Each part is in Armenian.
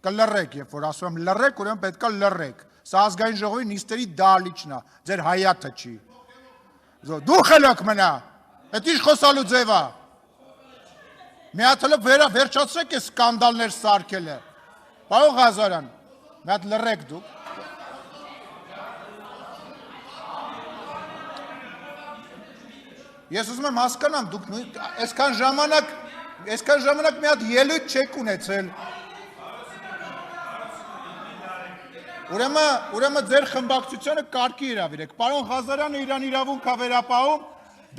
կլռեք, երբ որ ասում եմ լռեք, ուրեմն պետք է լռեք։ Սա ազգային ժողովի նիստերի դահլիճն է, ձեր հայաթը չի։ Դու խելոք մնա, այդ ինչ խոսալու ձև է։ Մի հատ հլը վերջացրեք այս սկանդալներ սարքելը։ Պարոն Ղազարյան, մի հատ լռեք դուք։ Ես ուզում եմ հասկանամ, դուք այսքան ժամանակ մի հատ ելույթ չեք ունեցել։ Ուրեմն ձեր խմբակցությունը կարգի հրավիրեք։ Պարոն Ղազարյանը իրան իրավունք է վերապահում,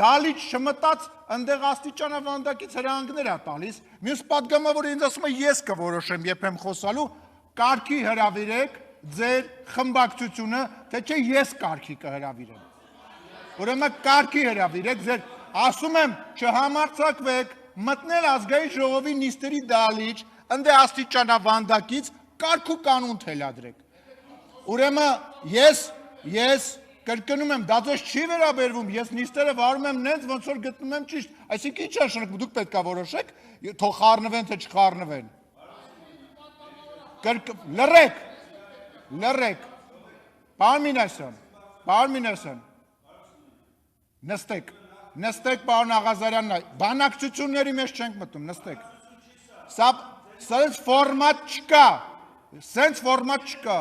դահլիճ չմտած ընդեղ աստիճանավանդակից հրահանգներ է տալիս։ Մյուս պատգամավորը ինձ ասում է ես կորոշեմ, երբ եմ խոսալու, կարգի հրավիրեք ձեր խմբակցությունը, թե չէ ես կարգի կհրավիրեմ։ Ուրեմն կարգի հրավիրեք ձեր, ասում եմ, չհամարձակվեք, մտնել ազգային ժողովի նիստերի դահլիճ, ընդեղ աստիճանավանդակից կարգ ու կանոն թելադրեք։ Ուրեմն ես կրկնում եմ, դա ձեզ չի վերաբերվում, ես նիստերը վարում եմ նենց, ոնց որ գտնում եմ ճիշտ, այսինքն ինչ նշանակում, դուք պետք է որոշեք, թող խառնվեն, թե չխառնվեն։ Լռեք։ Պարոն Մինասյան, նստեք պարոն Աղազարյանն, բանակցությունների մեջ չենք մտնում, նստեք։ Սենց ֆորմատ չկա։